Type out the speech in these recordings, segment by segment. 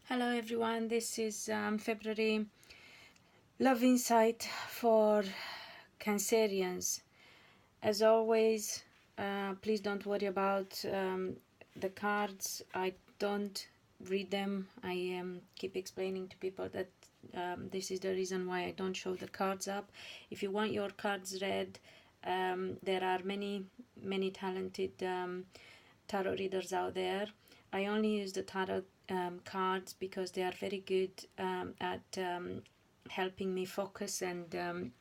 Hello everyone, this is February Love Insight for Cancerians. As always, please don't worry about the cards. I don't read them. I keep explaining to people that this is the reason why I don't show the cards up. If you want your cards read, there are many talented tarot readers out there. I only use the tarot cards because they are very good at helping me focus and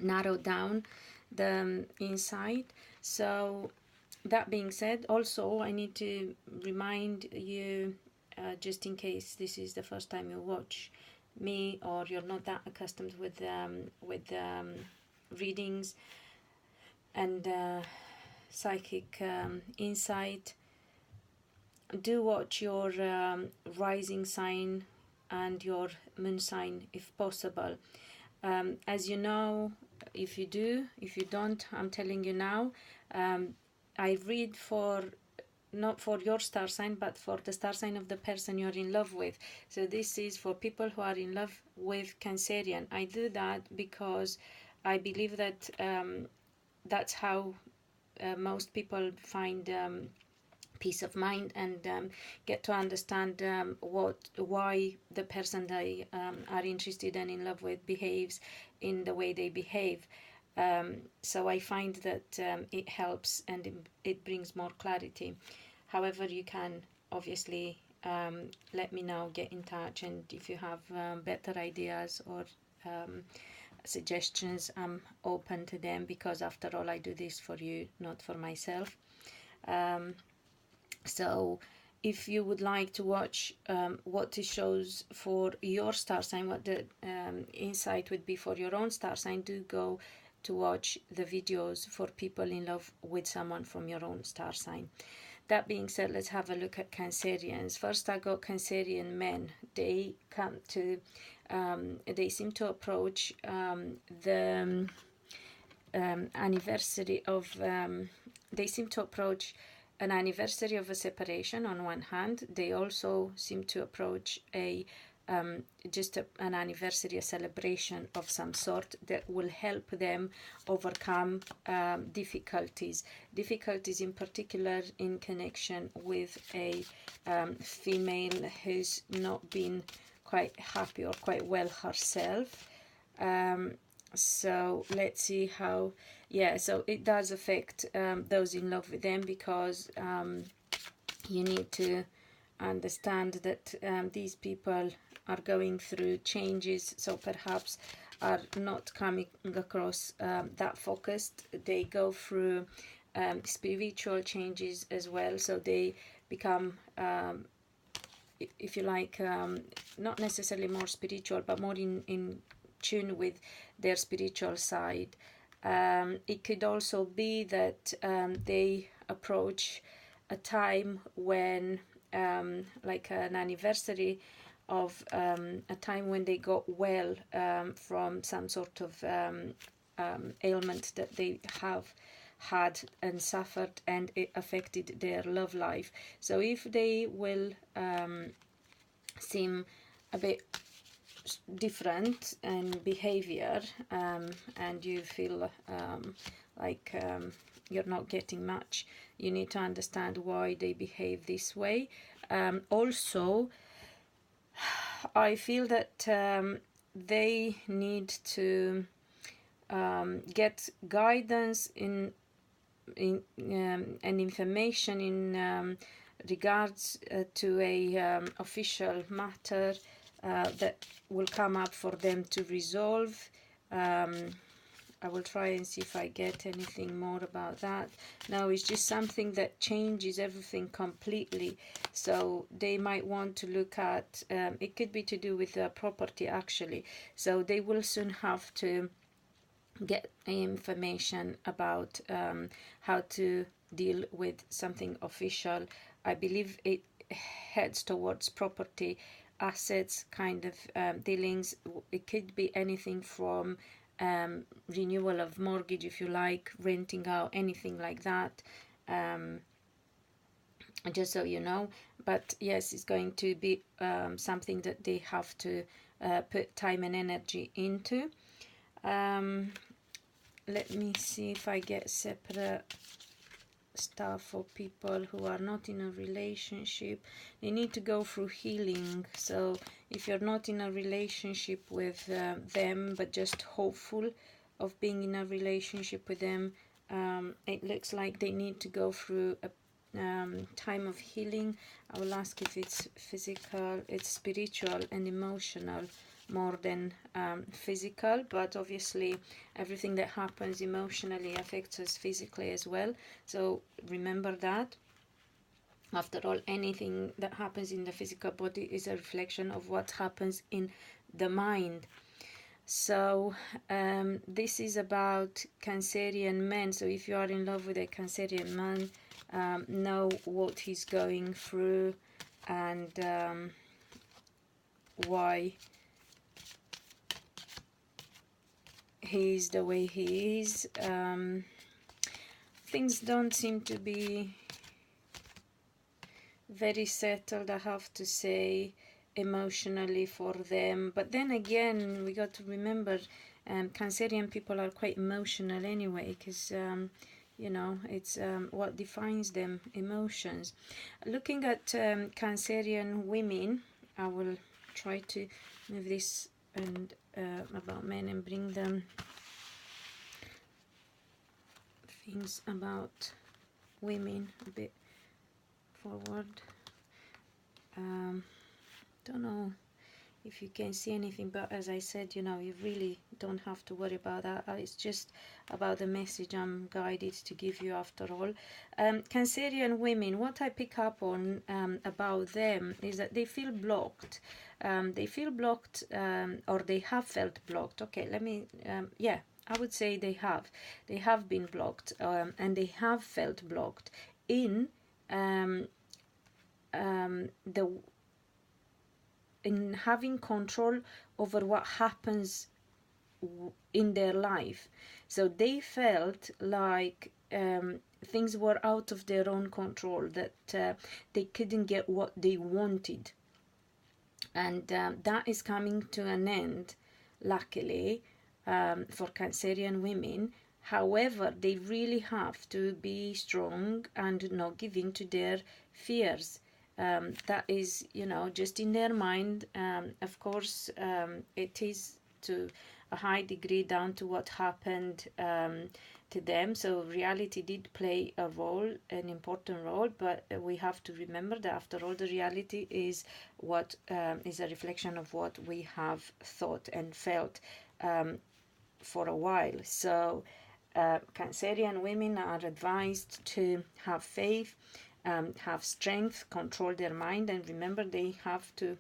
narrow down the insight. So that being said, also I need to remind you, just in case this is the first time you watch me or you're not that accustomed with readings and psychic insight, do watch your rising sign and your moon sign if possible. As you know, if you do, if you don't, I'm telling you now, I read for not for your star sign but for the star sign of the person you're in love with. So this is for people who are in love with Cancerian. I do that because I believe that that's how most people find peace of mind and get to understand why the person they are interested and in love with behaves in the way they behave. So I find that it helps and it brings more clarity. However, you can obviously let me know, get in touch, and if you have better ideas or suggestions, I'm open to them, because after all I do this for you, not for myself. So if you would like to watch what it shows for your star sign, what the insight would be for your own star sign, do go to watch the videos for people in love with someone from your own star sign. That being said, let's have a look at Cancerians. First, I got Cancerian men. They come to, they seem to approach the anniversary of, they seem to approach an anniversary of a separation on one hand. They also seem to approach a an anniversary, a celebration of some sort that will help them overcome difficulties in particular in connection with a female who's not been quite happy or quite well herself. So let's see how, yeah, so it does affect those in love with them, because you need to understand that these people are going through changes, so perhaps are not coming across that focused. They go through spiritual changes as well, so they become if you like, not necessarily more spiritual, but more in tune with their spiritual side. It could also be that they approach a time when like an anniversary of a time when they got well from some sort of ailment that they have had and suffered, and it affected their love life. So if they will seem a bit different in behavior, and you feel like you're not getting much, you need to understand why they behave this way. Also, I feel that they need to get guidance and information in regards to a official matter that will come up for them to resolve. I will try and see if I get anything more about that. No, it's just something that changes everything completely. So they might want to look at, it could be to do with property actually. So they will soon have to get information about how to deal with something official. I believe it heads towards property, assets kind of dealings. It could be anything from renewal of mortgage, if you like, renting out, anything like that, just so you know. but yes, it's going to be something that they have to put time and energy into. Let me see if I get separate stuff for people who are not in a relationship. They need to go through healing. So if you're not in a relationship with them, but just hopeful of being in a relationship with them, it looks like they need to go through a time of healing. I will ask if it's physical, it's spiritual and emotional more than physical, but obviously everything that happens emotionally affects us physically as well. So remember that. After all, anything that happens in the physical body is a reflection of what happens in the mind. So this is about Cancerian men. So if you are in love with a Cancerian man, know what he's going through and why he's the way he is. Things don't seem to be very settled, I have to say, emotionally for them. But then again, we got to remember Cancerian people are quite emotional anyway, because you know, it's what defines them, emotions. Looking at Cancerian women, I will try to move this and about men and bring them things about women a bit forward. Don't know if you can see anything, but as I said, you know, you really don't have to worry about that. It's just about the message I'm guided to give you after all. Cancerian women, what I pick up on about them is that they feel blocked. They feel blocked, or they have felt blocked. Okay, let me, yeah, I would say they have. They have been blocked, and they have felt blocked in in having control over what happens in their life. So they felt like things were out of their own control, that they couldn't get what they wanted, and that is coming to an end, luckily, for Cancerian women. However, they really have to be strong and not give in to their fears. That is, you know, just in their mind. Of course, it is to a high degree down to what happened to them. So reality did play a role, an important role, but we have to remember that after all, the reality is what is a reflection of what we have thought and felt for a while. So Cancerian women are advised to have faith, have strength, control their mind, and remember they have to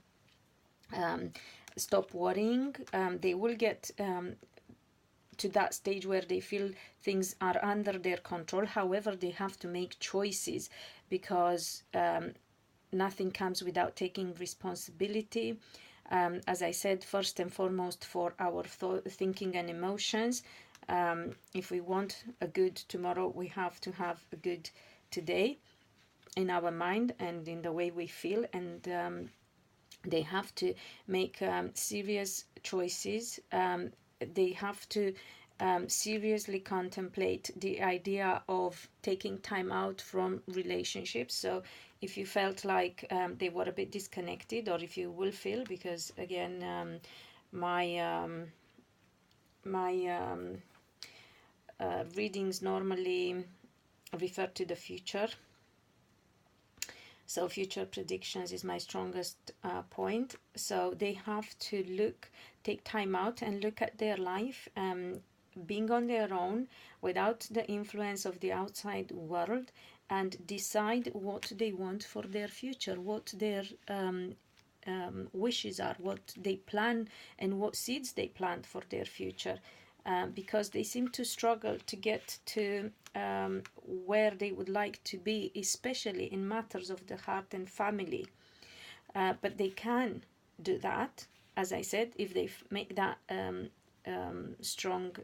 stop worrying. They will get to that stage where they feel things are under their control. However, they have to make choices, because nothing comes without taking responsibility. As I said, first and foremost for our thinking and emotions. If we want a good tomorrow, we have to have a good today in our mind and in the way we feel, and they have to make serious choices. They have to seriously contemplate the idea of taking time out from relationships. So if you felt like they were a bit disconnected, or if you will feel, because again, my readings normally refer to the future. So future predictions is my strongest point. So they have to take time out and look at their life, being on their own without the influence of the outside world, and decide what they want for their future, what their wishes are, what they plan, and what seeds they plant for their future. Because they seem to struggle to get to where they would like to be, especially in matters of the heart and family. But they can do that, as I said, if they make that strong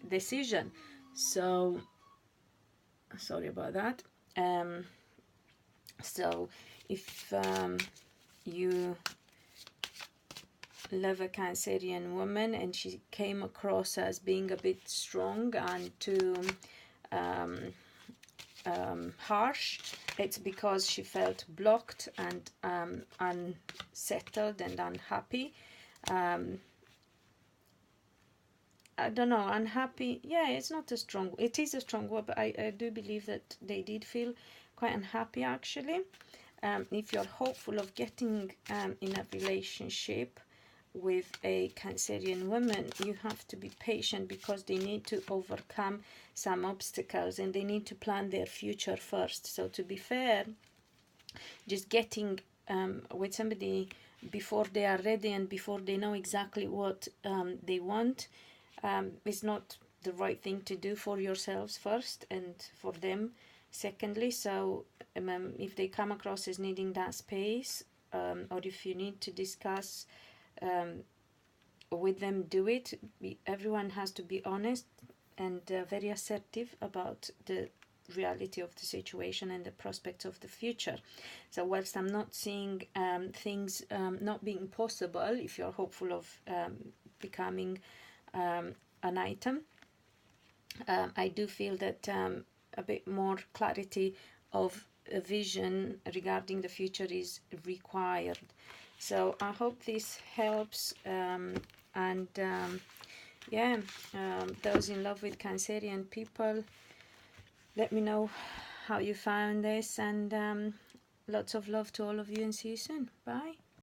decision. So, sorry about that. So if you love a Cancerian woman and she came across as being a bit strong and too harsh, it's because she felt blocked and unsettled and unhappy. I don't know, unhappy. Yeah, it's not a strong, it is a strong word, but I do believe that they did feel quite unhappy actually. If you're hopeful of getting in a relationship with a Cancerian woman, you have to be patient because they need to overcome some obstacles and they need to plan their future first. So to be fair, just getting with somebody before they are ready and before they know exactly what they want is not the right thing to do for yourselves first and for them secondly. So if they come across as needing that space, or if you need to discuss with them, do it. Everyone has to be honest and very assertive about the reality of the situation and the prospects of the future. So whilst I'm not seeing things not being possible if you're hopeful of becoming an item, I do feel that a bit more clarity of a vision regarding the future is required. So I hope this helps, and yeah, those in love with Cancerian people, let me know how you found this, and lots of love to all of you and see you soon. Bye.